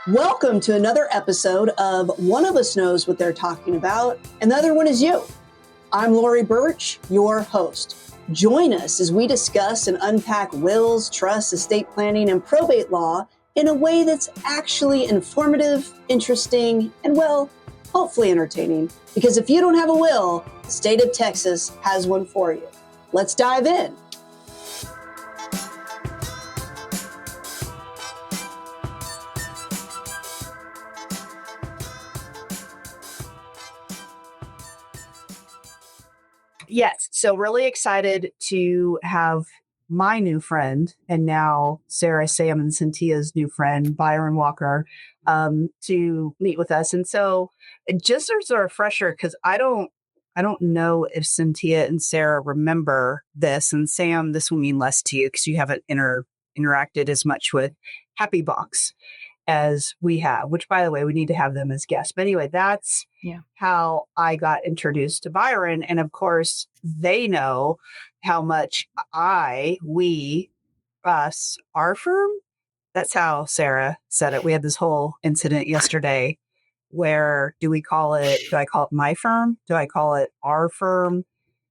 Welcome to another episode of One of Us Knows What They're Talking About, and the other one is you. I'm Lori Burch, your host. Join us as we discuss and unpack wills, trusts, estate planning, and probate law in a way that's actually informative, interesting, and, well, hopefully entertaining. Because if you don't have a will, the state of Texas has one for you. Let's dive in. Yes, so really excited to have my new friend, and now Sarah, Sam, and Cynthia's new friend, Byron Walker, to meet with us. And so, just as a refresher, because I don't know if Cynthia and Sarah remember this, and Sam, this will mean less to you because you haven't interacted as much with Happy Box as we have, which, by the way, we need to have them as guests. But anyway, that's how I got introduced to Byron. And of course, they know how much us, our firm, that's how Sarah said it. We had this whole incident yesterday where do I call it my firm? Do I call it our firm?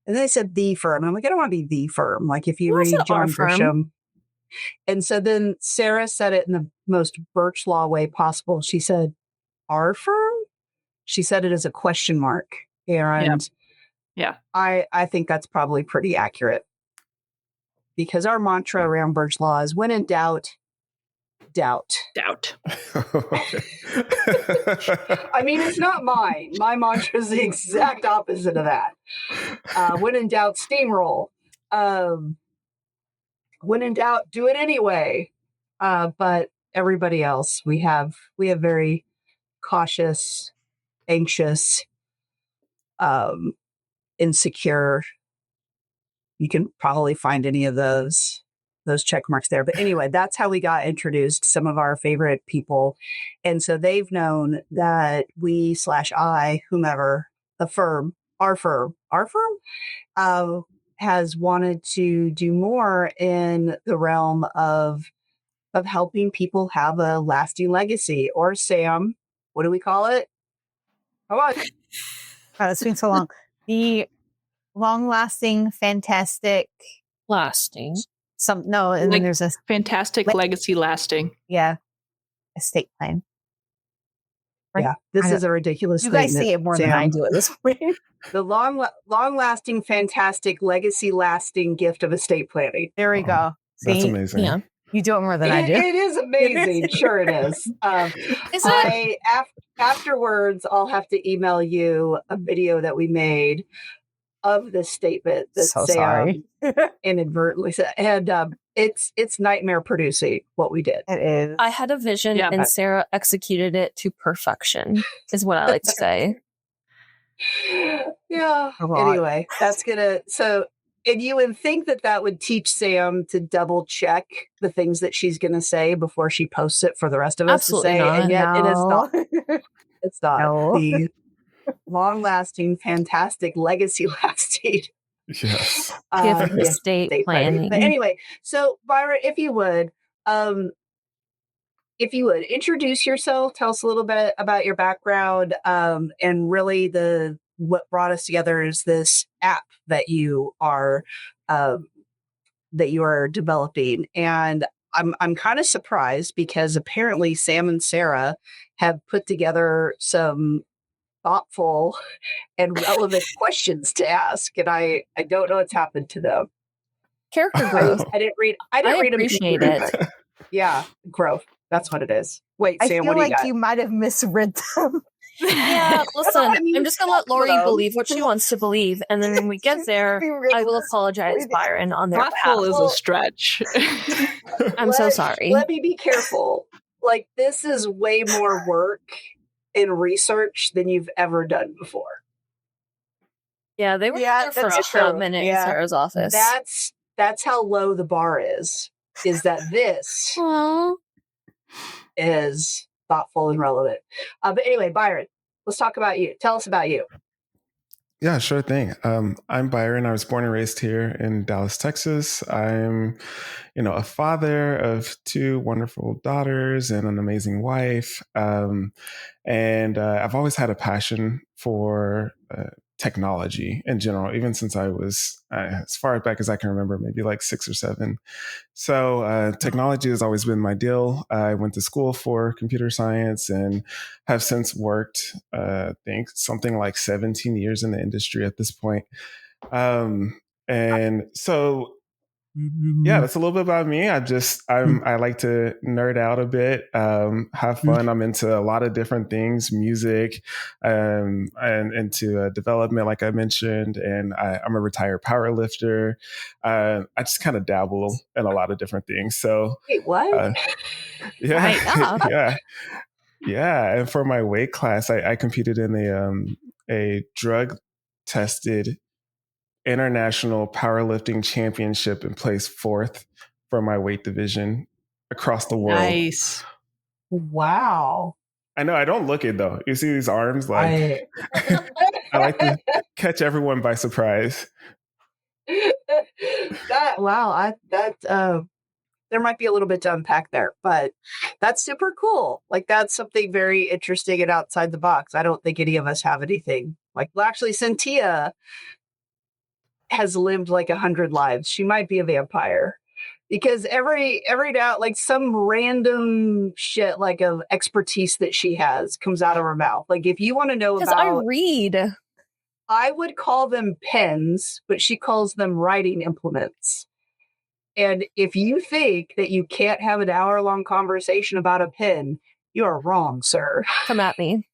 And they said the firm. And I'm like, I don't want to be the firm. Like if you read John Grisham. And so then Sarah said it in the most Burch Law way possible. She said, our firm? She said it as a question mark. And I think that's probably pretty accurate. Because our mantra around Burch Law is when in doubt, doubt. I mean, it's not mine. My mantra is the exact opposite of that. When in doubt, steamroll. When in doubt, do it anyway. But everybody else, we have very cautious, anxious, insecure. You can probably find any of those check marks there. But anyway, that's how we got introduced, some of our favorite people. And so they've known that I, whomever, our firm, has wanted to do more in the realm of helping people have a lasting legacy. Or Sam, what do we call it? Come on. Wow, it's been so long. The long-lasting, fantastic... Lasting. And then there's a... Fantastic legacy lasting. Yeah. Estate plan. Right? Yeah, this is a ridiculous thing. You guys say it more than I do at this point. The long-lasting, fantastic, legacy-lasting gift of estate planning. There we go. See? That's amazing. Yeah. You do it more than I do. It is amazing. Sure it is. Afterwards, I'll have to email you a video that we made of this statement that Sam inadvertently said. And it's nightmare producing what we did. It is. I had a vision and Sarah executed it to perfection, is what I like to say. Yeah. Anyway, that's and you would think that would teach Sam to double check the things that she's going to say before she posts it for the rest of us to say. Not. And yet it is not. It's not. No. The long-lasting, fantastic, legacy-lasting. Yes. Estate planning. But anyway, so Byron, if you would introduce yourself, tell us a little bit about your background, and really what brought us together is this app that you are developing. And I'm kind of surprised because apparently Sam and Sarah have put together some thoughtful and relevant questions to ask, and I don't know what's happened to them. Character growth. I didn't read I them. appreciate it. Yeah, growth. That's what it is. Wait, Sam, what do you got? You might have misread them. Yeah, listen, I'm just going to let Lori believe what she wants to believe, and then when we get there, I will apologize, Byron, on their behalf. Thoughtful is a stretch. I'm so sorry. Let me be careful. Like, this is way more work in research than you've ever done before. Yeah, they were there for a minute in Sarah's office. That's how low the bar is that this is thoughtful and relevant. But anyway, Byron, let's talk about you. Tell us about you. Yeah, sure thing. I'm Byron. I was born and raised here in Dallas, Texas. I'm, a father of two wonderful daughters and an amazing wife. And I've always had a passion for technology in general, even since I was as far back as I can remember, maybe like 6 or 7. So technology has always been my deal. I went to school for computer science and have since worked, I think, something like 17 years in the industry at this point. And so yeah, that's a little bit about me. I like to nerd out a bit, have fun. I'm into a lot of different things, music, and into development, like I mentioned. And I'm a retired power lifter. I just kind of dabble in a lot of different things. So, Wait, what? Yeah, yeah, yeah. And for my weight class, I competed in a drug tested international powerlifting championship and placed 4th for my weight division across the world. Nice. Wow. I know I don't look it though. You see these arms, like I like to catch everyone by surprise. There might be a little bit to unpack there, but that's super cool. Like that's something very interesting and outside the box. I don't think any of us have anything like. Well, actually, Cynthia has lived like 100 lives. She might be a vampire because every now, like some random shit like of expertise that she has comes out of her mouth. Like if you want to know about, I read. I would call them pens, but she calls them writing implements. And if you think that you can't have an hour-long conversation about a pen, you are wrong, sir. Come at me.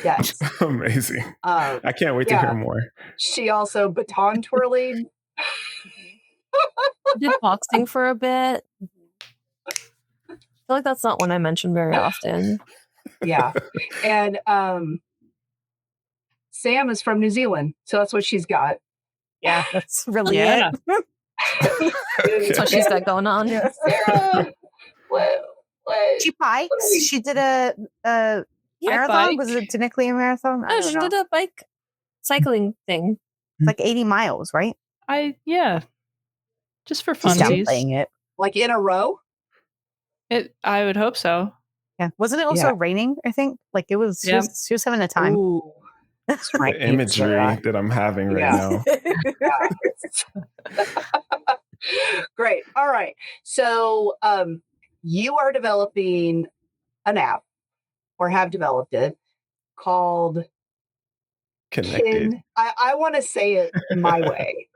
Yes. Amazing. I can't wait to hear more. She also baton twirling. Did boxing for a bit. I feel like that's not one I mention very often. Yeah. And Sam is from New Zealand, so that's what she's got. Yeah, that's really it. That's what she's got going on. Yeah. She bikes. She did a marathon. Was it technically a marathon? No, she did a bike cycling thing. It's like 80 miles, right? Just for funsies. Playing it like in a row. I would hope so. Yeah, wasn't it also raining? I think like it was. She was having a time. Ooh. That's right. The imagery that I'm having right now. Great. All right. So you are developing an app or have developed it called Kinnectd. I want to say it my way.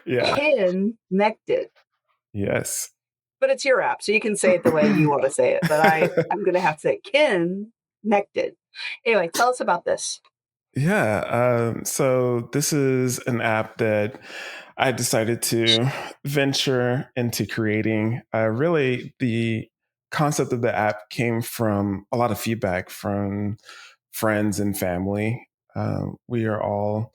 Yeah. Kinnectd. Yes. But it's your app, so you can say it the way you want to say it. But I'm going to have to say Kinnectd. Anyway, tell us about this. Yeah. So this is an app that I decided to venture into creating. Really, the concept of the app came from a lot of feedback from friends and family. We are all,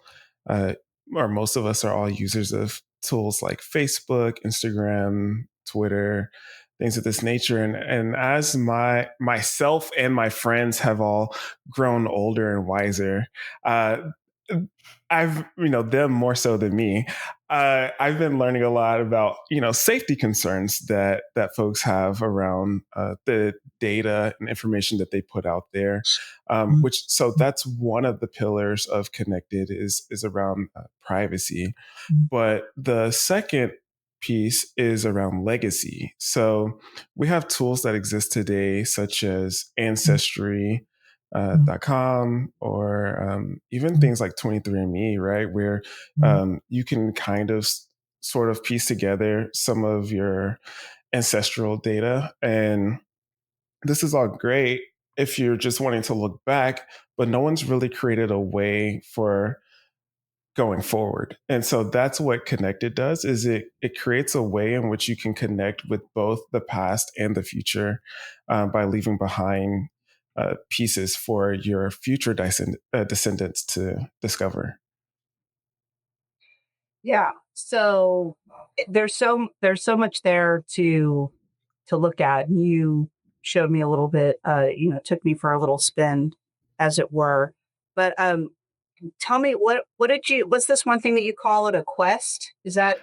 or most of us are all users of tools like Facebook, Instagram, Twitter, things of this nature. And as myself and my friends have all grown older and wiser, I've, them more so than me. I've been learning a lot about, safety concerns that folks have around the data and information that they put out there. So that's one of the pillars of Kinnectd is around privacy. But the second piece is around legacy. So we have tools that exist today, such as Ancestry.com or even things like 23andMe, right? Where you can kind of sort of piece together some of your ancestral data. And this is all great if you're just wanting to look back, but no one's really created a way for going forward. And so that's what Kinnectd does, is it creates a way in which you can connect with both the past and the future by leaving behind pieces for your future descendants to discover. Yeah. So there's so much there to look at. You showed me a little bit, took me for a little spin, as it were. But tell me what's this one thing that you call it? A quest? Is that?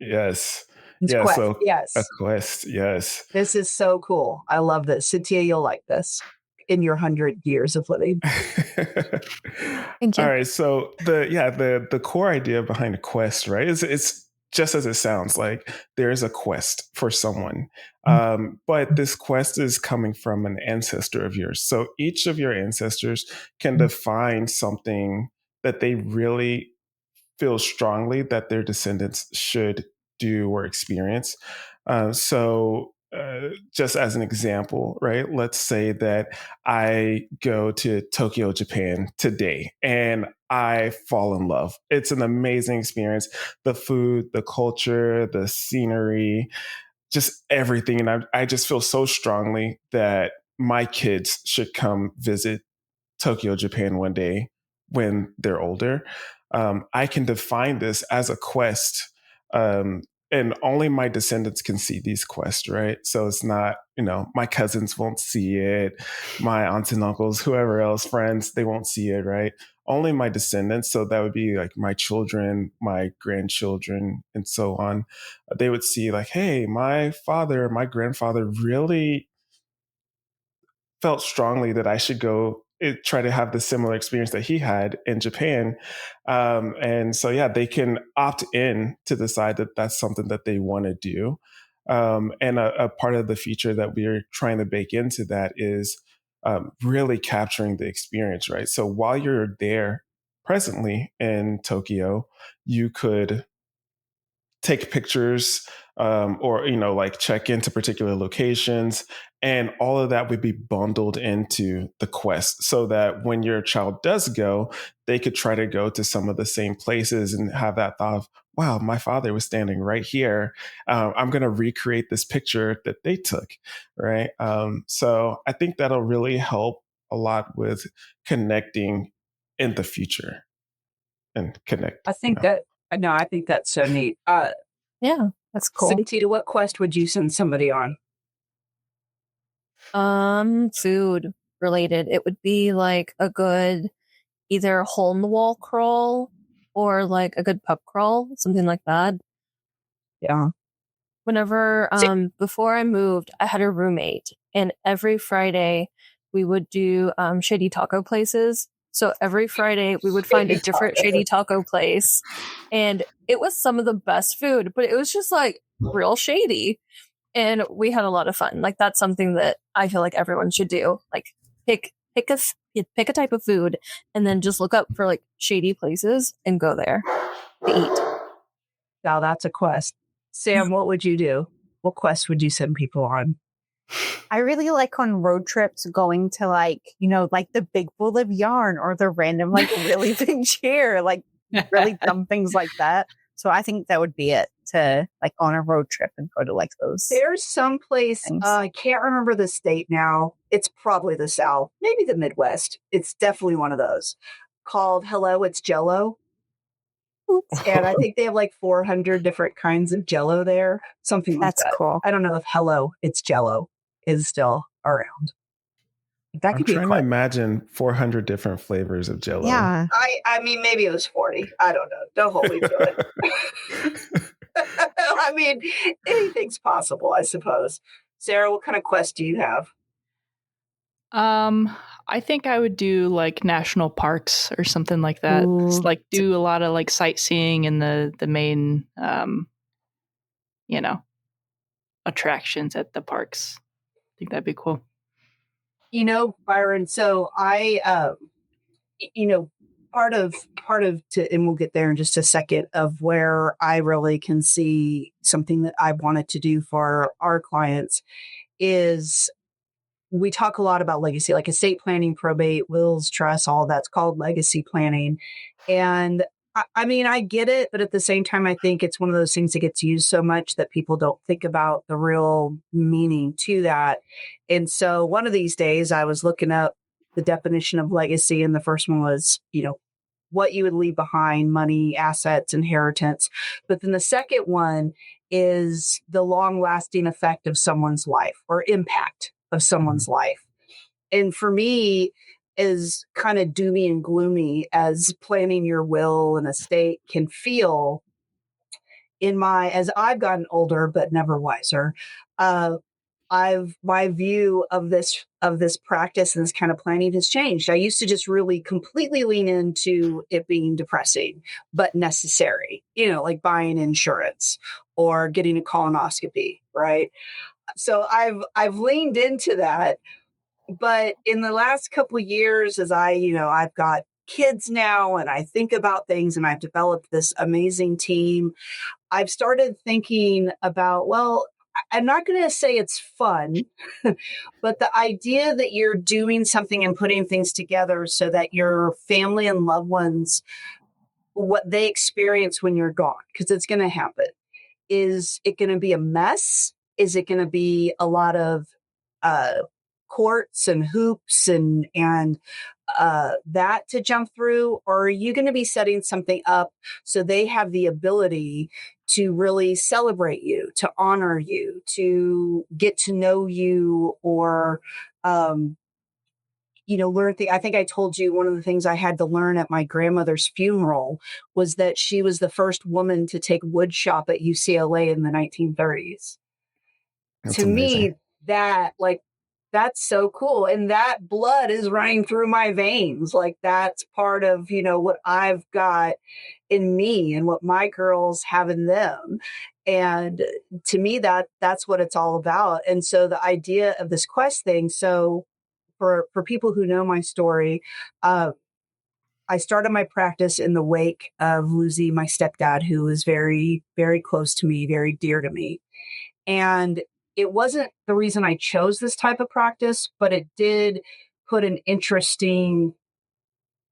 Yes. It's Yeah. quest. So a Yes. quest. Yes. This is so cool. I love this. Cynthia, you'll like this in your 100 years of living. Thank you. All right. So the core idea behind a quest, right, is it's just as it sounds, like there is a quest for someone. But this quest is coming from an ancestor of yours. So each of your ancestors can define something that they really feel strongly that their descendants should do or experience. Just as an example, right? Let's say that I go to Tokyo, Japan today and I fall in love. It's an amazing experience. The food, the culture, the scenery, just everything. And I just feel so strongly that my kids should come visit Tokyo, Japan one day when they're older. I can define this as a quest. And only my descendants can see these quests, right? So it's not, my cousins won't see it, my aunts and uncles, whoever else, friends, they won't see it, right? Only my descendants. So that would be like my children, my grandchildren, and so on. They would see like, hey, my father, my grandfather really felt strongly that I should go try to have the similar experience that he had in Japan. And so, yeah, they can opt in to decide that that's something that they want to do. And a part of the feature that we're trying to bake into that is really capturing the experience, right? So while you're there presently in Tokyo, you could take pictures or like check into particular locations, and all of that would be bundled into the quest so that when your child does go, they could try to go to some of the same places and have that thought of, wow, my father was standing right here. I'm going to recreate this picture that they took, right? So I think that'll really help a lot with connecting in the future and connect. I think I think that's so neat. Yeah, that's cool. Cynthia, what quest would you send somebody on? Food related. It would be like a good either hole in the wall crawl or like a good pub crawl, something like that. Yeah. Whenever before I moved, I had a roommate, and every Friday we would do shady taco places. So every Friday we would find a different shady taco place, and it was some of the best food, but it was just like real shady. And we had a lot of fun. Like that's something that I feel like everyone should do. Like pick a type of food and then just look up for like shady places and go there to eat. Now that's a quest. Sam, what would you do? What quest would you send people on? I really like on road trips going to like the big bowl of yarn or the random like really big chair, like really dumb things like that. So I think that would be it, to like on a road trip and go to like those. There's some place, I can't remember the state now. It's probably the South, maybe the Midwest. It's definitely one of those, called Hello, It's Jell-O. And I think they have like 400 different kinds of Jell-O there. Something like that. That's cool. I don't know if Hello, It's Jell-O is still around. That could I'm be trying to imagine 400 different flavors of Jell-O. Yeah. I mean, maybe it was 40. I don't know. Don't hold me to it. I mean, anything's possible, I suppose. Sarah, what kind of quest do you have? I think I would do like national parks or something like that. Just, like do a lot of like sightseeing in the main, attractions at the parks. I think that'd be cool. Byron, so I, part of, and we'll get there in just a second, of where I really can see something that I wanted to do for our clients is we talk a lot about legacy, like estate planning, probate, wills, trusts, all that's called legacy planning. And I mean, I get it, but at the same time, I think it's one of those things that gets used so much that people don't think about the real meaning to that. And so one of these days I was looking up the definition of legacy, and the first one was, what you would leave behind, money, assets, inheritance. But then the second one is the long lasting effect of someone's life or impact of someone's life. And for me, as kind of doomy and gloomy as planning your will and estate can feel, as I've gotten older but never wiser, my view of this practice and this kind of planning has changed. I used to just really completely lean into it being depressing but necessary, like buying insurance or getting a colonoscopy, right? So I've leaned into that. But in the last couple of years, as I've got kids now and I think about things and I've developed this amazing team, I've started thinking about, well, I'm not going to say it's fun, but the idea that you're doing something and putting things together so that your family and loved ones, what they experience when you're gone, because it's going to happen. Is it going to be a mess? Is it going to be a lot of courts and hoops and that to jump through? Or are you going to be setting something up so they have the ability to really celebrate you, to honor you, to get to know you, or learn things? I think I told you one of the things I had to learn at my grandmother's funeral was that she was the first woman to take wood shop at UCLA in the 1930s. That's To amazing. me, that's so cool. And that blood is running through my veins. Like that's part of, what I've got in me and what my girls have in them. And to me, that's what it's all about. And so the idea of this quest thing. So for people who know my story, I started my practice in the wake of losing my stepdad, who was very, very close to me, very dear to me. And it wasn't the reason I chose this type of practice, but it did put an interesting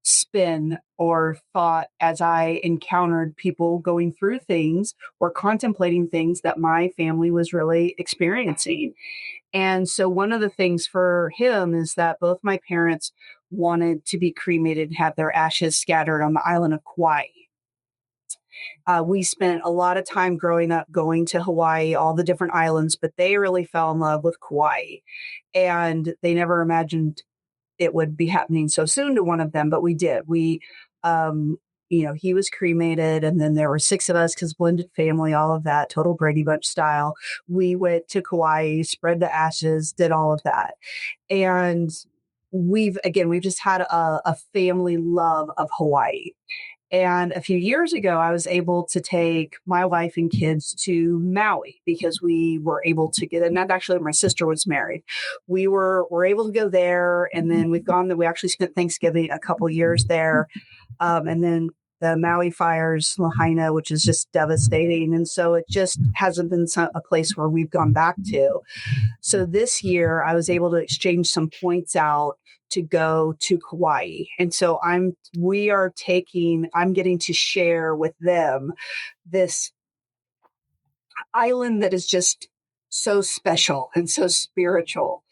spin or thought as I encountered people going through things or contemplating things that my family was really experiencing. And so one of the things for him is that both my parents wanted to be cremated and have their ashes scattered on the island of Kauai. We spent a lot of time growing up going to Hawaii, all the different islands, but they really fell in love with Kauai. And they never imagined it would be happening so soon to one of them, but we did. He was cremated, and then there were 6 of us because blended family, all of that, total Brady Bunch style. We went to Kauai, spread the ashes, did all of that. And we've just had a family love of Hawaii. And a few years ago, I was able to take my wife and kids to Maui because we were able to get, and that actually my sister was married. We were able to go there. And then we actually spent Thanksgiving a couple years there. And then the Maui fires, Lahaina, which is just devastating. And so it just hasn't been a place where we've gone back to. So this year I was able to exchange some points out to go to Kauai. And so I'm getting to share with them this island that is just so special and so spiritual.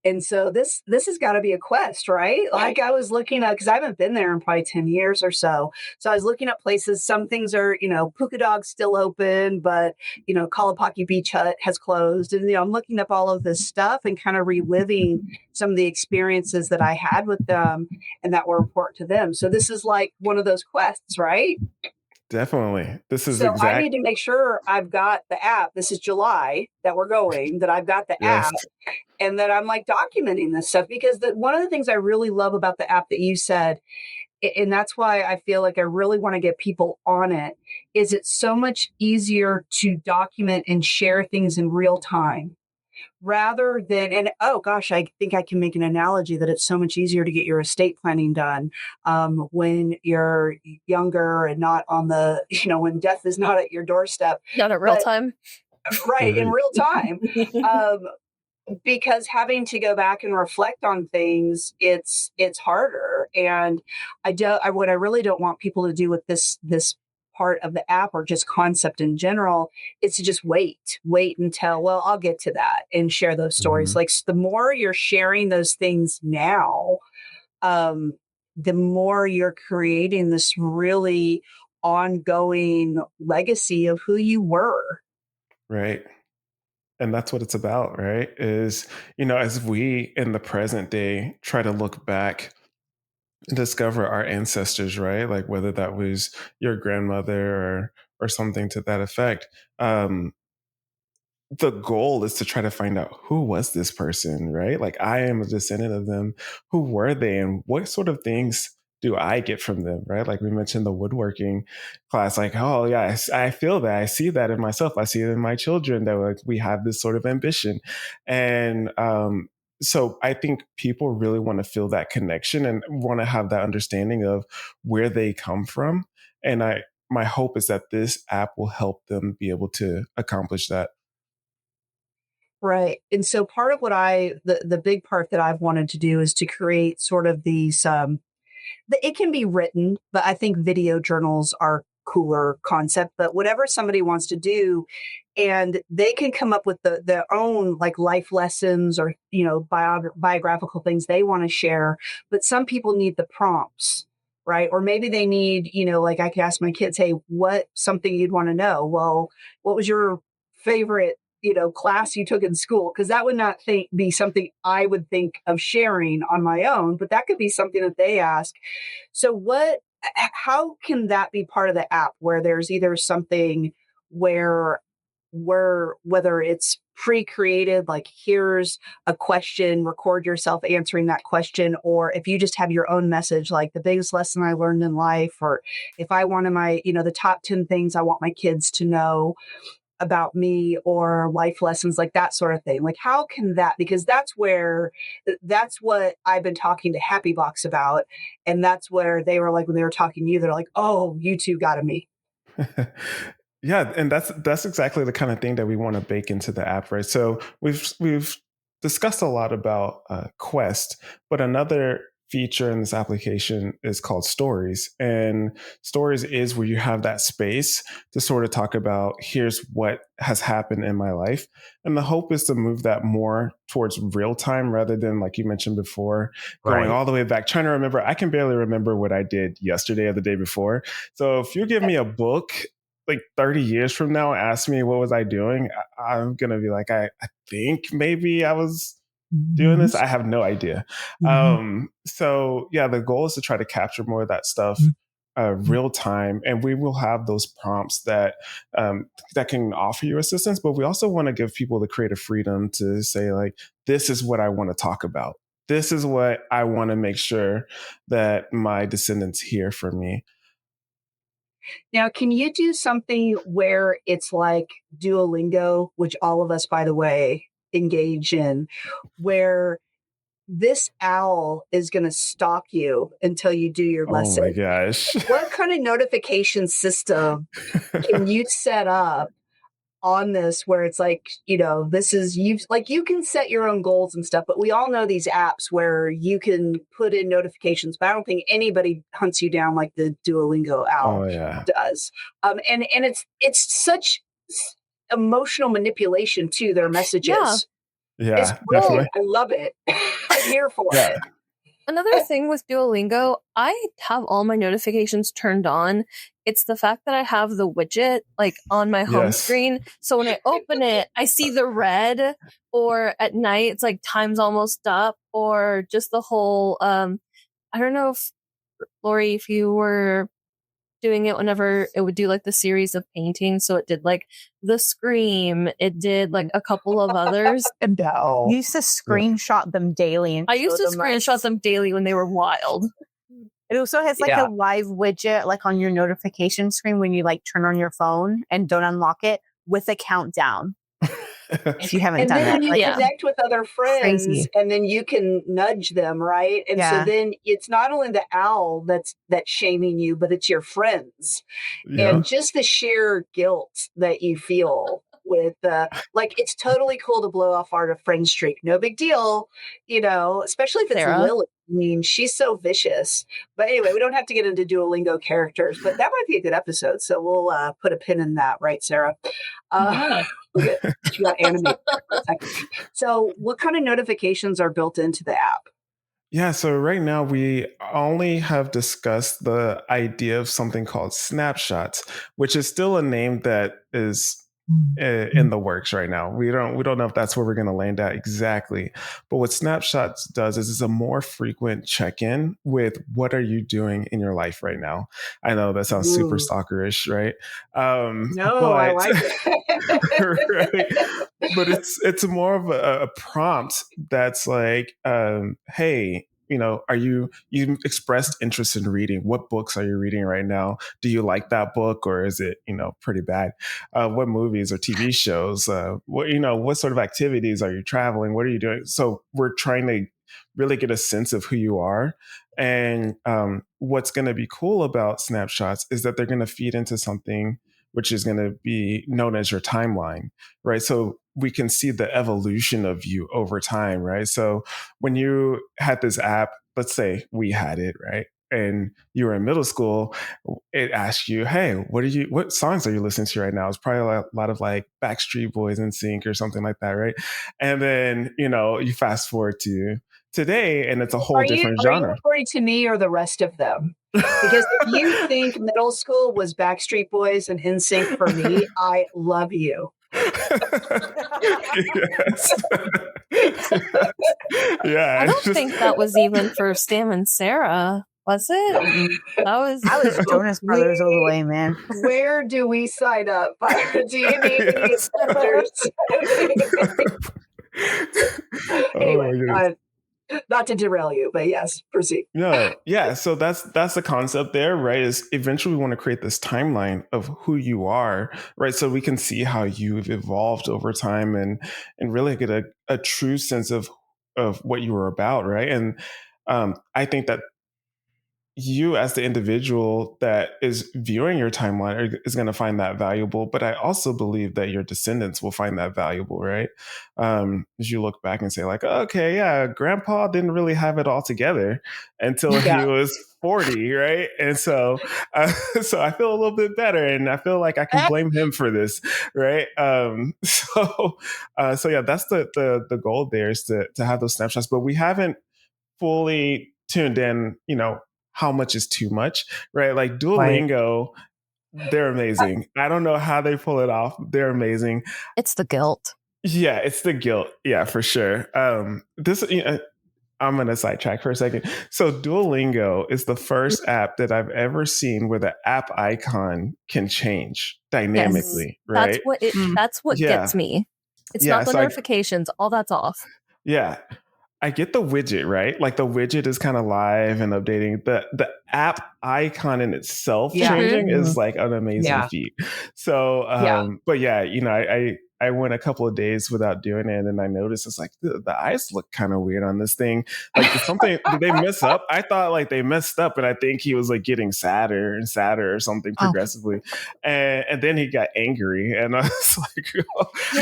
And so this has got to be a quest, right? Like I was looking at, because I haven't been there in probably 10 years or so. So I was looking at places. Some things are, Puka Dog's still open, but, Kalapaki Beach Hut has closed. And, I'm looking up all of this stuff and kind of reliving some of the experiences that I had with them and that were important to them. So this is like one of those quests, right? Definitely. This is so I need to make sure I've got the app. This is July that we're going, that I've got the Yes. app and that I'm like documenting this stuff, because one of the things I really love about the app that you said, and that's why I feel like I really want to get people on it, is it's so much easier to document and share things in real time. Rather than, and oh gosh, I think I can make an analogy that it's so much easier to get your estate planning done when you're younger and not on the, when death is not at your doorstep. Not at real time. Right, in real time. Because having to go back and reflect on things, it's harder. And what I really don't want people to do with this part of the app or just concept in general is to just wait until, well, I'll get to that and share those stories. Mm-hmm. Like the more you're sharing those things now, the more you're creating this really ongoing legacy of who you were. Right. And that's what it's about, right? Is, as we in the present day try to look back discover our ancestors, right? Like whether that was your grandmother or something to that effect. The goal is to try to find out, who was this person, right? Like, I am a descendant of them. Who were they, and what sort of things do I get from them, right? Like we mentioned the woodworking class, like, oh yeah, I feel that, I see that in myself, I see it in my children, that like we have this sort of ambition. And so I think people really want to feel that connection and want to have that understanding of where they come from. And my hope is that this app will help them be able to accomplish that. Right. And so part of what the big part that I've wanted to do is to create sort of these, it can be written, but I think video journals are cooler concept, but whatever somebody wants to do, and they can come up with their own like life lessons or, biographical things they want to share. But some people need the prompts, right? Or maybe they need, like I could ask my kids, hey, what something you'd want to know? Well, what was your favorite class you took in school? Because that would not be something I would think of sharing on my own, but that could be something that they ask. So how can that be part of the app, where there's either something where whether it's pre-created, like here's a question, record yourself answering that question, or if you just have your own message, like the biggest lesson I learned in life, or if I wanted the top 10 things I want my kids to know about me, or life lessons, like that sort of thing. Like, how can that, because that's what I've been talking to Happy Box about. And that's where they were like, when they were talking to you, they're like, oh, you two got me. Yeah, and that's exactly the kind of thing that we want to bake into the app, right? So we've discussed a lot about Quest, but another feature in this application is called Stories. And Stories is where you have that space to sort of talk about, here's what has happened in my life. And the hope is to move that more towards real time rather than, like you mentioned before, going all the way back, trying to remember. I can barely remember what I did yesterday or the day before. So if you give me a book like 30 years from now, ask me what was I doing, I'm going to be like, I think maybe I was doing this. I have no idea. So yeah, the goal is to try to capture more of that stuff real time, and we will have those prompts that that can offer you assistance. But we also want to give people the creative freedom to say, like, this is what I want to talk about. This is what I want to make sure that my descendants hear from me. Now, can you do something where it's like Duolingo, which all of us, by the way, engage in, where this owl is going to stalk you until you do your lesson? Oh my gosh. What kind of notification system can you set up on this, where it's like, this is you can set your own goals and stuff, but we all know these apps where you can put in notifications, but I don't think anybody hunts you down like the Duolingo owl does. And it's such emotional manipulation to their messages. Yeah, it's brilliant. I love it. I'm here for it. Another thing with Duolingo, I have all my notifications turned on. It's the fact that I have the widget like on my home screen. So when I open it, I see the red, or at night, it's like time's almost up, or just the whole, I don't know if, Lori, if you were doing it whenever it would do like the series of paintings. So it did like the Scream. It did like a couple of others. No. You used to screenshot them daily. And I used to screenshot them daily when they were wild. It also has like a live widget like on your notification screen when you like turn on your phone and don't unlock it, with a countdown. If you haven't done that. And then you connect with other friends, and then you can nudge them, right? And so then it's not only the owl that's shaming you, but it's your friends. And just the sheer guilt that you feel with it's totally cool to blow off our friend streak. No big deal, especially if it's Lily. I mean, she's so vicious. But anyway, we don't have to get into Duolingo characters, but that might be a good episode. So we'll put a pin in that, right, Sarah? She got animated for a second. So what kind of notifications are built into the app? Yeah, so right now we only have discussed the idea of something called snapshots, which is still a name that is in the works right now. We don't know if that's where we're going to land at exactly. But what Snapshots does is it's a more frequent check-in with what are you doing in your life right now. I know that sounds super stalkerish, right? No, I like it. Right? But it's more of a prompt that's like, hey, you expressed interest in reading. What books are you reading right now? Do you like that book, or is it, pretty bad? What movies or TV shows? What sort of activities are you traveling? What are you doing? So we're trying to really get a sense of who you are. And what's going to be cool about Snapshots is that they're going to feed into something which is going to be known as your timeline, right? So we can see the evolution of you over time, right? So when you had this app, let's say we had it, right? And you were in middle school, it asked you, hey, what songs are you listening to right now? It's probably a lot of like Backstreet Boys and Sync or something like that, right? And then, you fast forward to today and it's a whole different genre. Are you referring to me or the rest of them? Because if you think middle school was Backstreet Boys and NSYNC for me, I love you. Yes. Yeah. I don't think that was even for Sam and Sarah, was it? I was Jonas Brothers all the way, man. Where do we sign up? Do you need any acceptors? Anyway, not to derail you, but yes, proceed. No, yeah. So that's the concept there, right? Is eventually we want to create this timeline of who you are, right? So we can see how you've evolved over time and really get a true sense of what you were about, right? And I think that you as the individual that is viewing your timeline is going to find that valuable, but I also believe that your descendants will find that valuable, right? As you look back and say like, okay, yeah, grandpa didn't really have it all together until he was 40, right? And so I feel a little bit better and I feel like I can blame him for this, right? So yeah, that's the goal there is to have those snapshots, but we haven't fully tuned in, how much is too much, right? Like Duolingo, they're amazing. I don't know how they pull it off. They're amazing. It's the guilt. Yeah, it's the guilt. Yeah, for sure. I'm going to sidetrack for a second. So Duolingo is the first app that I've ever seen where the app icon can change dynamically, right? That's what gets me. It's not the notifications. All that's off. Yeah. I get the widget, right? Like the widget is kind of live and updating. The app icon in itself changing is like an amazing feat. So, but yeah, I went a couple of days without doing it, and I noticed it's like the eyes look kind of weird on this thing. Like did they mess up? I thought like they messed up, and I think he was like getting sadder and sadder or something progressively. And then he got angry, and I was like,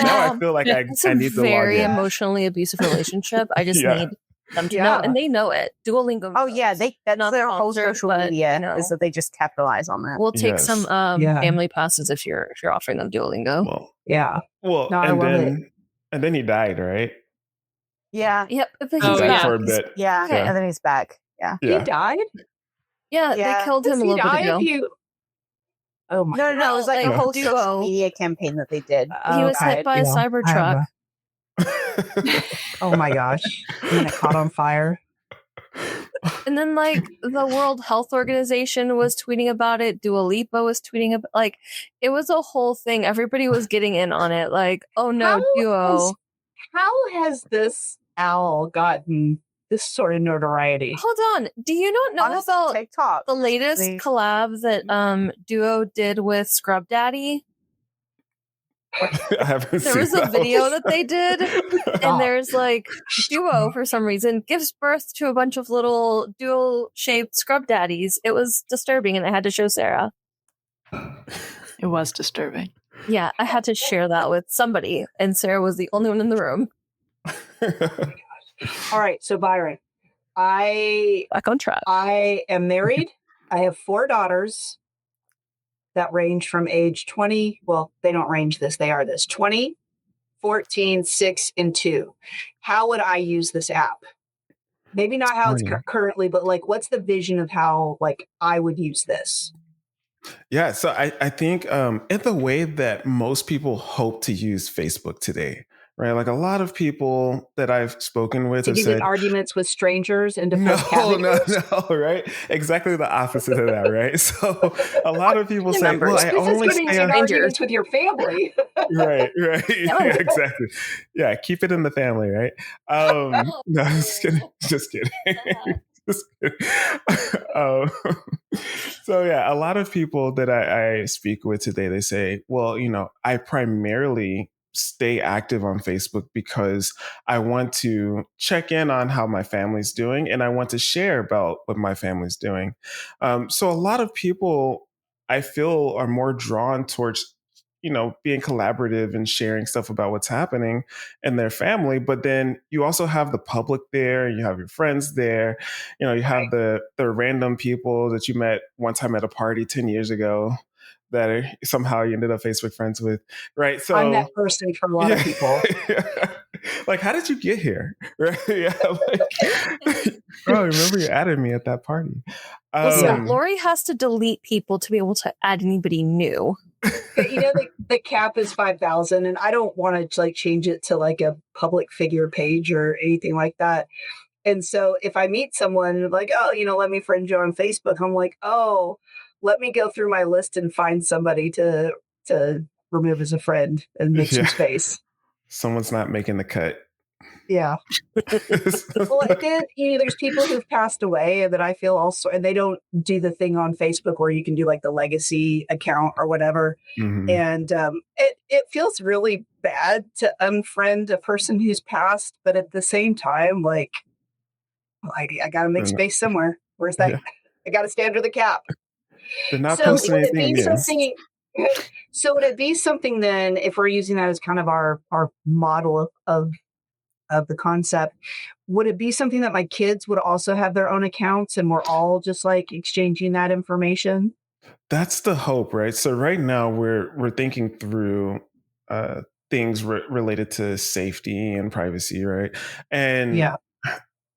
now I feel like I need to log in. It's a very emotionally abusive relationship. I just need them to know, and they know it. Duolingo. Oh yeah, that's their whole social media is that they just capitalize on that. We'll take some family passes if you're offering them Duolingo. Well, no, and then he died, right? Yeah. Yep. He died for a bit. Yeah. And then he's back. Yeah. He died? Yeah, they killed him a little bit ago. Oh my God. No, it was like a whole social media campaign that they did. He was hit by a cyber truck. Oh my gosh. And it caught on fire. And then like the World Health Organization was tweeting about it. Dua Lipa was tweeting about like it was a whole thing. Everybody was getting in on it. Like, oh no, Duo. How has this owl gotten this sort of notoriety? Hold on. Do you not know about TikTok, the latest collab that Duo did with Scrub Daddy? I haven't there was a video that they did, and there's like Duo for some reason gives birth to a bunch of little dual-shaped scrub daddies. It was disturbing, and I had to show Sarah. It was disturbing. Yeah, I had to share that with somebody, and Sarah was the only one in the room. All right, so Byron, back on track. I am married. I have 4 daughters that range from age 20. Well, they don't range this. They are this 20, 14, 6, and 2. How would I use this app? Maybe not how it's currently, but like, what's the vision of how like I would use this? Yeah, so I think in the way that most people hope to use Facebook today, right? Like a lot of people that I've spoken with To have get in said, arguments with strangers and to no, post cat no, videos. no, right? Exactly the opposite of that, right? So a lot of people Family say, well, members. I This is only going to stay get on. Strangers. arguments with your family. Right, right. Family. Yeah, exactly. Yeah, keep it in the family, right? No, just kidding. Just kidding. Just kidding. Um, so yeah, a lot of people that I speak with today, they say, well, I primarily stay active on Facebook because I want to check in on how my family's doing and I want to share about what my family's doing. So a lot of people I feel are more drawn towards being collaborative and sharing stuff about what's happening in their family. But then you also have the public there, you have your friends there, you have the random people that you met one time at a party 10 years ago that somehow you ended up Facebook friends with, right? I'm So that person for a lot of yeah. people. Like, how did you get here? Right? Yeah, oh, remember you added me at that party. Well, so Lori has to delete people to be able to add anybody new. The cap is 5,000, and I don't want to change it to a public figure page or anything like that. And so if I meet someone like, oh, let me friend you on Facebook, I'm like, oh, let me go through my list and find somebody to remove as a friend and make some space. Someone's not making the cut. Yeah. Well, and then there's people who've passed away that I feel also, and they don't do the thing on Facebook where you can do the legacy account or whatever. Mm-hmm. And it feels really bad to unfriend a person who's passed, but at the same time, I got to make space somewhere. Where's that? Yeah. I got to stay under the cap. They're not posting anything new. So would it be something then, if we're using that as kind of our model of the concept, would it be something that my kids would also have their own accounts and we're all just exchanging that information? That's the hope, right? So right now we're thinking through things related to safety and privacy, right? And yeah,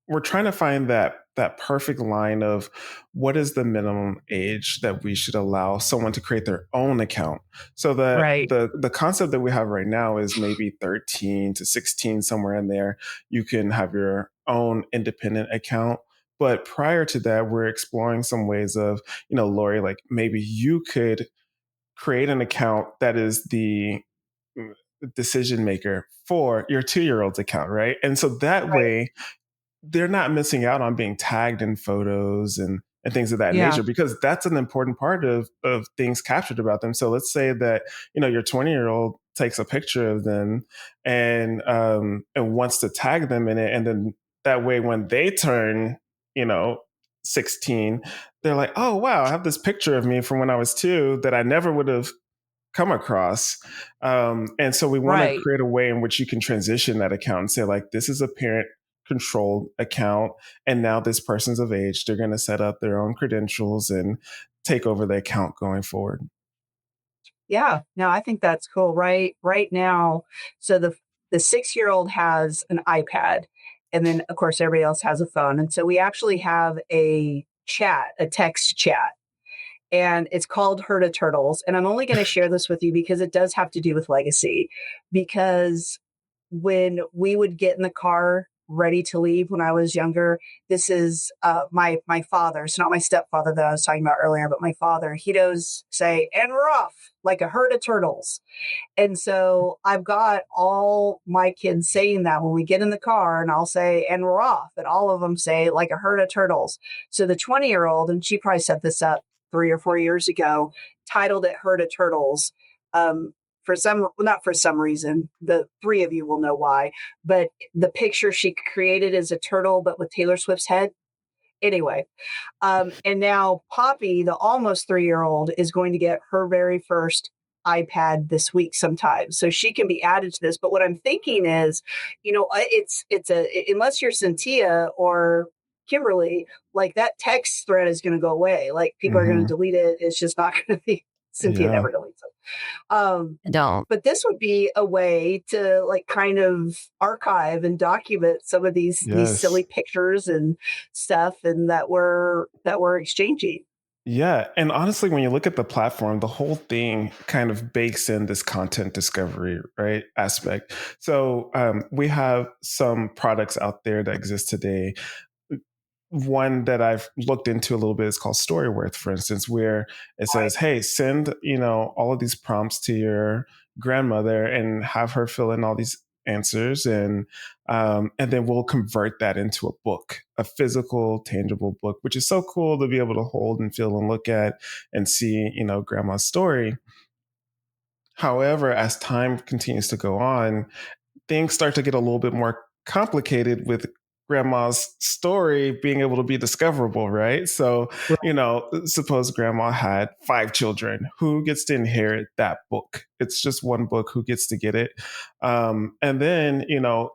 we're trying to find that perfect line of what is the minimum age that we should allow someone to create their own account. So the concept that we have right now is maybe 13 to 16, somewhere in there. You can have your own independent account. But prior to that, we're exploring some ways of, Lori, maybe you could create an account that is the decision maker for your 2-year-old's account, right? And so that way they're not missing out on being tagged in photos and things of that nature, because that's an important part of things captured about them. So let's say that, your 20-year-old takes a picture of them and wants to tag them in it. And then that way, when they turn, 16, they're like, oh, wow, I have this picture of me from when I was 2 that I never would have come across. And so we want to create a way in which you can transition that account and say, this is a parent controlled account, and now this person's of age, they're going to set up their own credentials and take over the account going forward. Yeah, no, I think that's cool. Right now, so the 6-year-old has an iPad, and then of course everybody else has a phone, and so we actually have a text chat, and it's called Herd of Turtles. And I'm only going to share this with you because it does have to do with legacy. Because when we would get in the car ready to leave when I was younger, this is my father. It's not my stepfather that I was talking about earlier, but my father. He'd always say, and we're off, like a herd of turtles. And so I've got all my kids saying that when we get in the car, and I'll say, and we're off. And all of them say, like a herd of turtles. So the 20-year-old, and she probably set this up 3 or 4 years ago, titled it Herd of Turtles. Not for some reason, the 3 of you will know why, but the picture she created is a turtle, but with Taylor Swift's head. Anyway, and now Poppy, the almost 3-year-old, is going to get her very first iPad this week sometime, so she can be added to this. But what I'm thinking is, unless you're Cynthia or Kimberly, that text thread is going to go away. People are going to delete it. It's just not going to be. Cynthia never deletes it. Don't. But this would be a way to kind of archive and document some of these silly pictures and stuff, and that we're exchanging. Yeah. And honestly, when you look at the platform, the whole thing kind of bakes in this content discovery, right, aspect. So we have some products out there that exist today. One that I've looked into a little bit is called Storyworth, for instance, where it says, "Hey, send all of these prompts to your grandmother and have her fill in all these answers, and then we'll convert that into a book, a physical, tangible book, which is so cool to be able to hold and feel and look at and see, grandma's story." However, as time continues to go on, things start to get a little bit more complicated with grandma's story being able to be discoverable, right? So, suppose grandma had 5 children. Who gets to inherit that book? It's just one book. Who gets to get it? And then,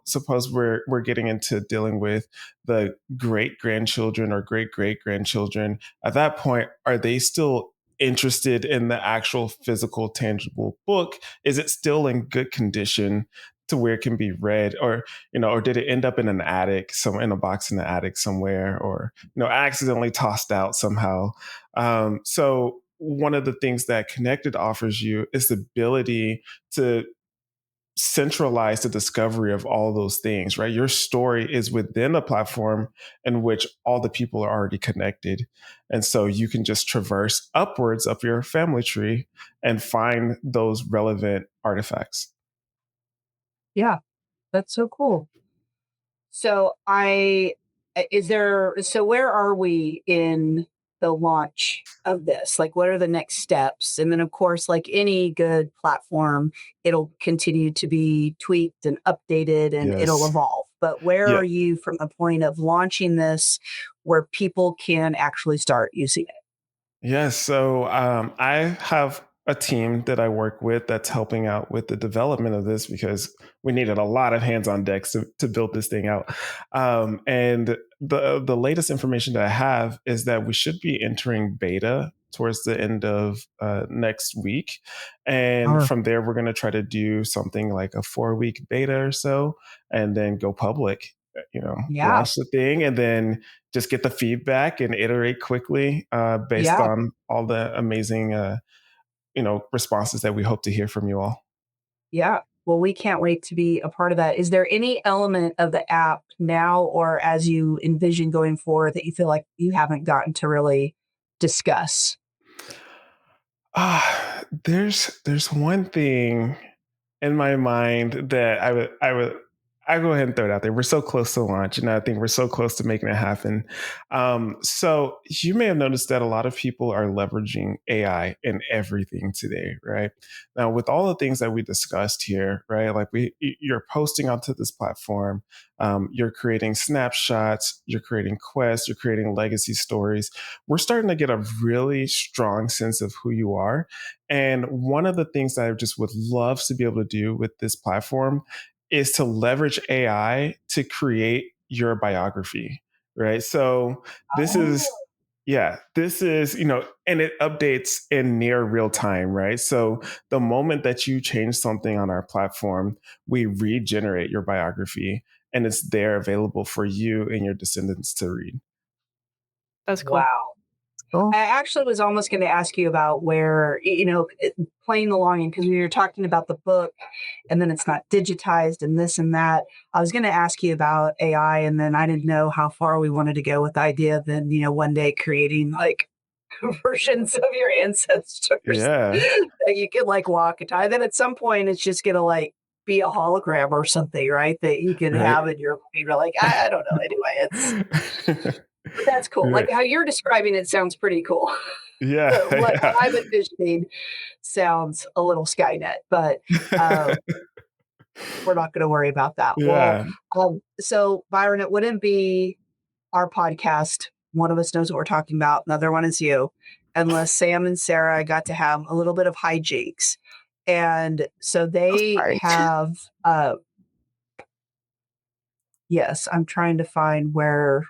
suppose we're getting into dealing with the great grandchildren or great great grandchildren. At that point, are they still interested in the actual physical, tangible book? Is it still in good condition to where it can be read, or did it end up in an attic, in a box in the attic somewhere, or accidentally tossed out somehow? So one of the things that Kinnectd offers you is the ability to centralize the discovery of all those things, right? Your story is within a platform in which all the people are already connected. And so you can just traverse upwards of your family tree and find those relevant artifacts. Yeah, that's so cool. So where are we in the launch of this? Like, what are the next steps? And then, of course, like any good platform, it'll continue to be tweaked and updated and it'll Yes. evolve. But where Yeah. are you from the point of launching this where people can actually start using it? Yes. So I have a team that I work with that's helping out with the development of this because we needed a lot of hands on decks to build this thing out. And the latest information that I have is that we should be entering beta towards the end of next week. And from there, we're going to try to do something like a 4-week beta or so, and then go public. Yeah. Launch the thing, and then just get the feedback and iterate quickly based Yeah. on all the amazing responses that we hope to hear from you all. Yeah. Well, we can't wait to be a part of that. Is there any element of the app now or as you envision going forward that you feel like you haven't gotten to really discuss? There's one thing in my mind that I go ahead and throw it out there. We're so close to launch, and I think we're so close to making it happen. So you may have noticed that a lot of people are leveraging AI in everything today, right? Now, with all the things that we discussed here, right? Like you're posting onto this platform, you're creating snapshots, you're creating quests, you're creating legacy stories. We're starting to get a really strong sense of who you are. And one of the things that I just would love to be able to do with this platform is to leverage AI to create your biography, right? So this is, and it updates in near real time, right? So the moment that you change something on our platform, we regenerate your biography and it's there available for you and your descendants to read. That's cool. Wow. Cool. I actually was almost going to ask you about where, playing along, because we were talking about the book and then it's not digitized and this and that. I was going to ask you about AI, and then I didn't know how far we wanted to go with the idea of then, one day creating like versions of your ancestors Yeah. that you can like walk and tie. Then at some point it's just going to like be a hologram or something, right? That you can Right. have in your, you're like, I don't know. Anyway, but that's cool. Right. Like how you're describing it sounds pretty cool. Yeah. What Yeah. I'm envisioning sounds a little Skynet, but we're not going to worry about that. Yeah. Well, so Byron, it wouldn't be our podcast. One of us knows what we're talking about. Another one is you, unless Sam and Sarah got to have a little bit of hijinks. And so they sorry. have, yes, I'm trying to find where,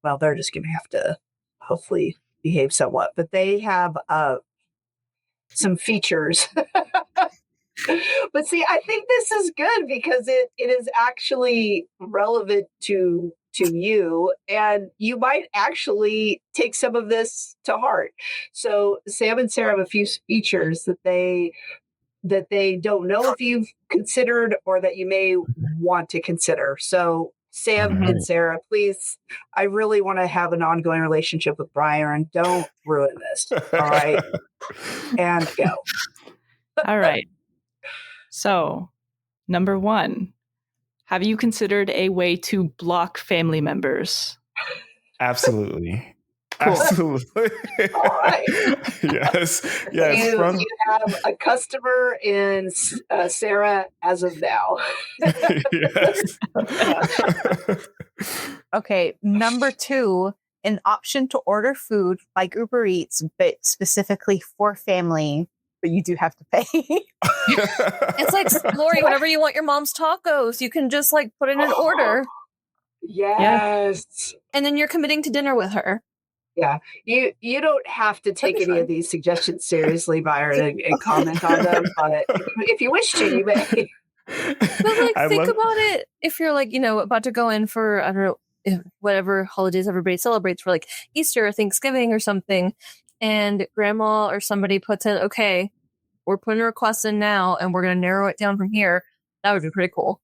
well, they're just going to have to hopefully behave somewhat, but they have some features. But see, I think this is good because it is actually relevant to to you, and you might actually take some of this to heart. So Sam and Sarah have a few features that they don't know if you've considered or that you may want to consider. So Sam and Sarah, please, I really want to have an ongoing relationship with Byron. Don't ruin this. All right. And go. All right. So, number 1, have you considered a way to block family members? Absolutely. Cool. Absolutely. All right. Yes. You have a customer in Sarah as of now. Yes. Okay, number 2, an option to order food like Uber Eats, but specifically for family, but you do have to pay. It's like, Lori, whenever you want your mom's tacos, you can just like put in an order. Yes. And then you're committing to dinner with her. Yeah, you don't have to take any of these suggestions seriously, Byron, and comment on them. But if you wish to, you may. But like, think about it. If you're like, about to go in for, I don't know, whatever holidays everybody celebrates for like Easter or Thanksgiving or something, and grandma or somebody puts in, okay, we're putting a request in now and we're going to narrow it down from here. That would be pretty cool.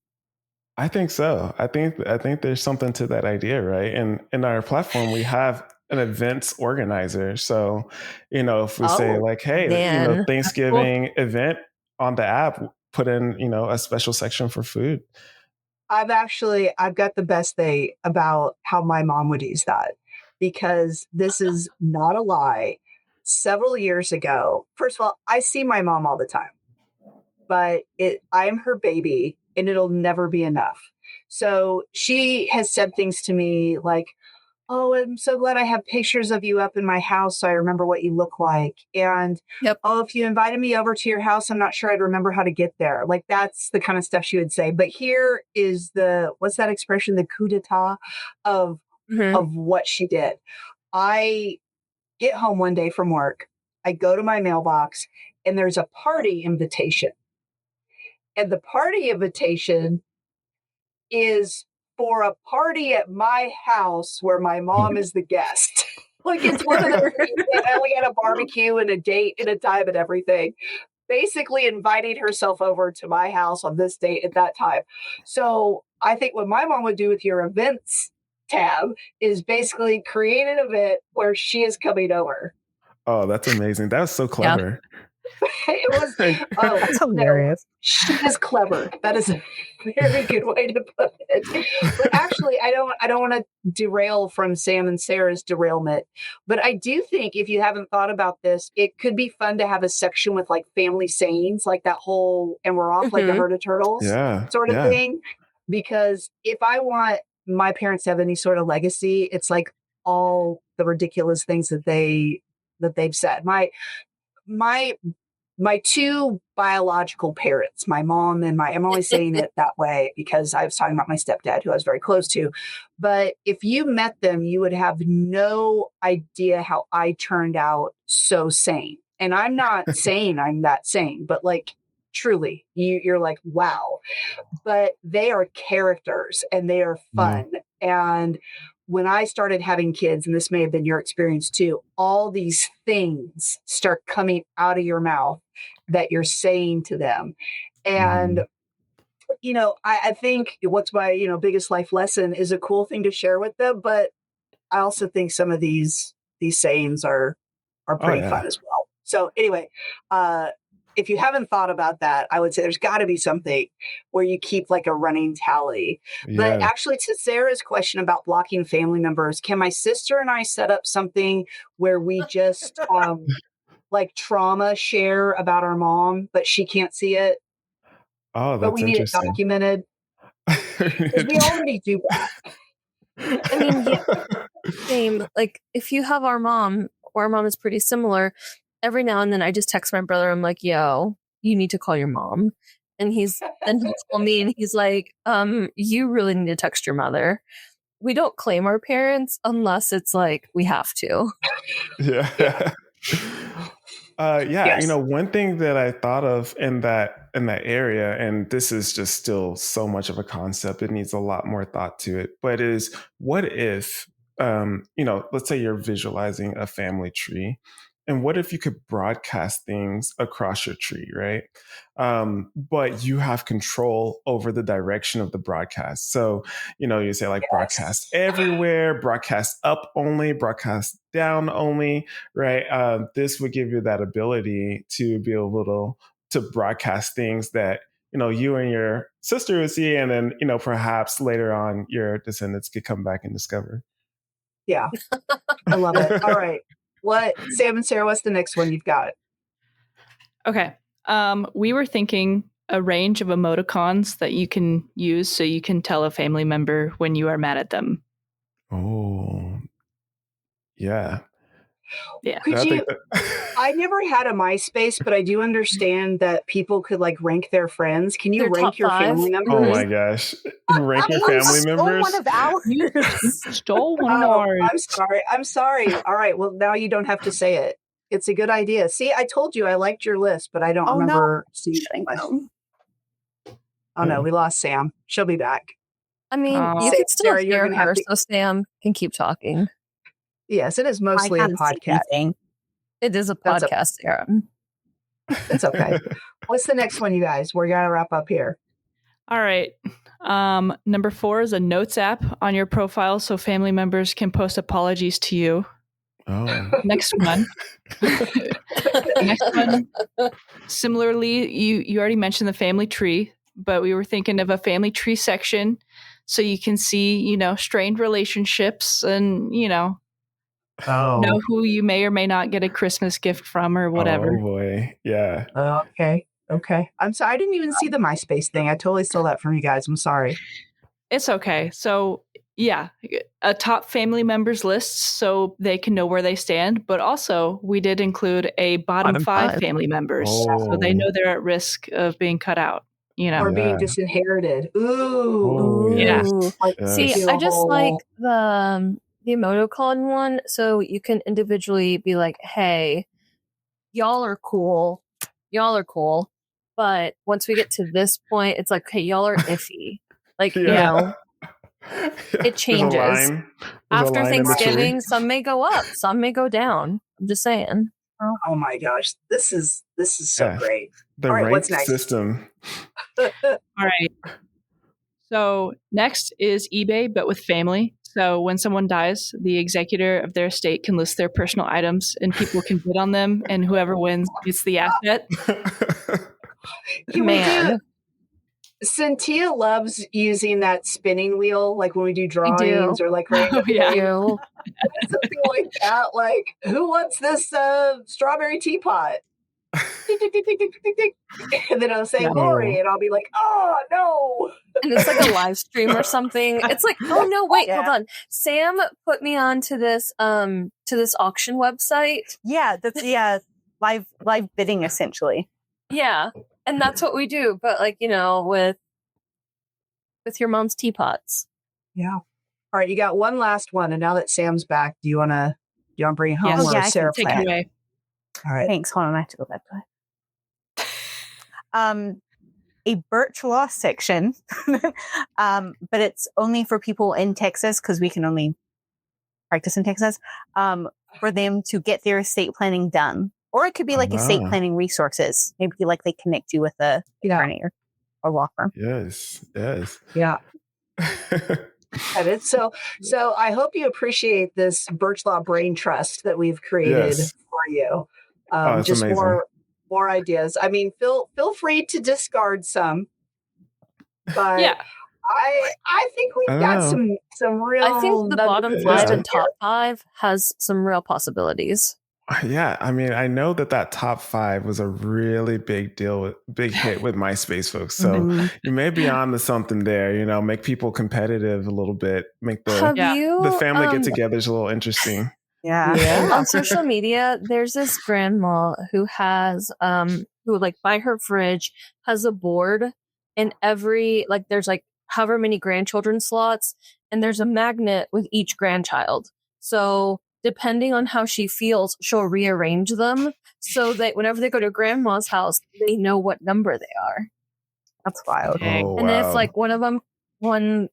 I think so. I think there's something to that idea, right? And in our platform, we have an events organizer. So, if we say like, hey, Thanksgiving event on the app, put in, a special section for food. I've got the best thing about how my mom would use that, because this is not a lie. Several years ago, first of all, I see my mom all the time, but I'm her baby and it'll never be enough. So she has said things to me like, oh, I'm so glad I have pictures of you up in my house so I remember what you look like. And, oh, if you invited me over to your house, I'm not sure I'd remember how to get there. Like, that's the kind of stuff she would say. But here is what's that expression? The coup d'etat of what she did. I get home one day from work. I go to my mailbox and there's a party invitation. And the party invitation is for a party at my house where my mom is the guest. Like, it's one of the things that we had a barbecue and a date and a time and everything. Basically inviting herself over to my house on this date at that time. So I think what my mom would do with your events tab is basically create an event where she is coming over. Oh, that's amazing. That was so clever. Yeah. It was. Oh, that's hilarious. No, she is clever. That is a very good way to put it. But actually, I don't want to derail from Sam and Sarah's derailment. But I do think, if you haven't thought about this, it could be fun to have a section with like family sayings, like that whole "and we're off like a herd of turtles" sort of thing. Because if I want my parents to have any sort of legacy, it's like all the ridiculous things that they've said. My two biological parents, my mom and I'm only saying it that way because I was talking about my stepdad, who I was very close to. But if you met them, you would have no idea how I turned out so sane. And I'm not saying I'm that sane, but like, truly, you're like, wow. But they are characters and they are fun. And when I started having kids, and this may have been your experience too, all these things start coming out of your mouth that you're saying to them. And, I think what's my, biggest life lesson is a cool thing to share with them. But I also think some of these sayings are pretty fun as well. So anyway, if you haven't thought about that, I would say there's got to be something where you keep like a running tally. Yeah. But actually, to Sarah's question about blocking family members, can my sister and I set up something where we just like trauma share about our mom, but she can't see it? Oh, that's but we need it documented. Because we already do that. I mean, same. Like, if you have our mom, or our mom is pretty similar, every now and then I just text my brother. I'm like, yo, you need to call your mom. And he'll call me and he's like, you really need to text your mother. We don't claim our parents unless it's like we have to. Yeah. Yeah, Yes. one thing that I thought of in that area, and this is just still so much of a concept, it needs a lot more thought to it, but is what if, let's say you're visualizing a family tree, and what if you could broadcast things across your tree, right? But you have control over the direction of the broadcast. So, you say like broadcast Yes. everywhere, broadcast up only, broadcast down only, right? This would give you that ability to be able to broadcast things that you and your sister would see, and then perhaps later on your descendants could come back and discover. Yeah. I love it. All right. Sam and Sarah, what's the next one you've got? Okay. We were thinking a range of emoticons that you can use so you can tell a family member when you are mad at them. Oh, yeah. Yeah. Could you? I never had a MySpace, but I do understand that people could like rank their friends. Can you Their rank top your five? family members? Oh my gosh. Rank your family members? One of ours. You stole one of ours. I'm sorry. All right. Well, now you don't have to say it. It's a good idea. See, I told you I liked your list, but I don't remember seeing it. Oh no, we lost Sam. She'll be back. I mean, you can still Sarah, you're hear gonna have her, to- so Sam can keep talking. Yes, it is mostly a podcast. It is a That's podcast, Sarah. It's okay. What's the next one, you guys? We're gonna wrap up here. All right. Number 4 is a notes app on your profile so family members can post apologies to you. Oh. Next one. Next one. Similarly, you already mentioned the family tree, but we were thinking of a family tree section so you can see, strained relationships and, know who you may or may not get a Christmas gift from or whatever. Oh boy. Yeah. Okay. I'm sorry. I didn't even see the MySpace thing. I totally stole that from you guys. I'm sorry. It's okay. So, yeah, a top family members list so they can know where they stand. But also, we did include a bottom five family members so they know they're at risk of being cut out. Or being disinherited. Ooh. Oh, Yeah. See, I just like the emoticon one, so you can individually be like, hey, y'all are cool. But once we get to this point, it's like, hey, y'all are iffy. Like, it changes. There's After Thanksgiving, some may go up, some may go down. I'm just saying. Oh my gosh. This is so great. The all right, ranked what's next? system. All right. So next is eBay, but with family. So when someone dies, the executor of their estate can list their personal items and people can bid on them, and whoever wins gets the asset. Man. Cynthia loves using that spinning wheel, like when we do drawings or like something like that. Like, who wants this strawberry teapot? And then I'll say Lori, and I'll be like, oh no. And it's like a live stream or something. It's like, oh no, wait, hold on. Sam put me on to this auction website. Yeah, that's live bidding essentially. Yeah. And that's what we do, but like, with your mom's teapots. Yeah. All right, you got one last one, and now that Sam's back, do you wanna bring it home or Sarah take it away? All right. Thanks. Hold on, I have to go back to it. A Burch Law section, but it's only for people in Texas because we can only practice in Texas. For them to get their estate planning done, or it could be like estate planning resources. Maybe like they connect you with a attorney or law firm. Yes. Yeah. So I hope you appreciate this Burch Law Brain Trust that we've created for you. Just amazing. More ideas. I mean, feel free to discard some, but I think we've got some real. I think the bottom 5 and top 5 has some real possibilities. Yeah, I mean, I know that top 5 was a really big deal, big hit with MySpace folks. So you may be on to something there. Make people competitive a little bit, make the family get-togethers a little interesting. Yeah. On social media, there's this grandma who has who like by her fridge has a board, and there's like however many grandchildren slots, and there's a magnet with each grandchild. So depending on how she feels, she'll rearrange them so that whenever they go to grandma's house, they know what number they are. That's wild. Oh, And wow. if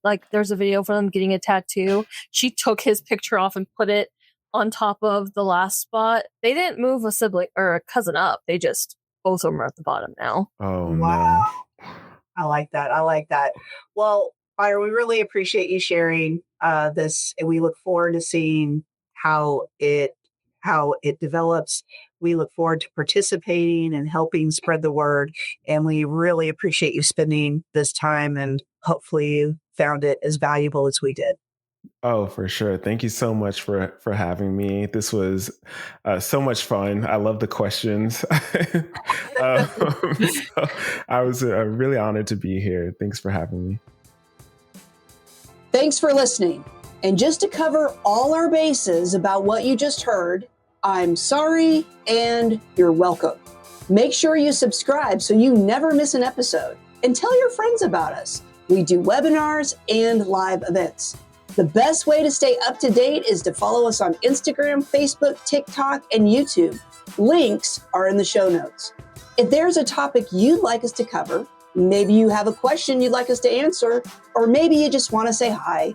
like there's a video for them getting a tattoo, she took his picture off and put it on top of the last spot. They didn't move a sibling or a cousin up. They just, both of them are at the bottom now. Oh, Wow. no. I like that. Well, Byron, we really appreciate you sharing this, and we look forward to seeing how it develops. We look forward to participating and helping spread the word, and we really appreciate you spending this time, and hopefully you found it as valuable as we did. Oh, for sure. Thank you so much for having me. This was so much fun. I love the questions. So I was really honored to be here. Thanks for having me. Thanks for listening. And just to cover all our bases about what you just heard, I'm sorry and you're welcome. Make sure you subscribe so you never miss an episode. And tell your friends about us. We do webinars and live events. The best way to stay up to date is to follow us on Instagram, Facebook, TikTok, and YouTube. Links are in the show notes. If there's a topic you'd like us to cover, maybe you have a question you'd like us to answer, or maybe you just want to say hi,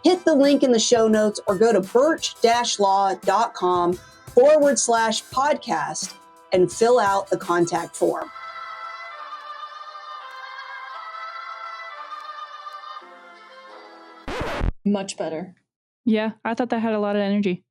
hit the link in the show notes or go to burch-law.com/podcast and fill out the contact form. Much better. Yeah, I thought that had a lot of energy.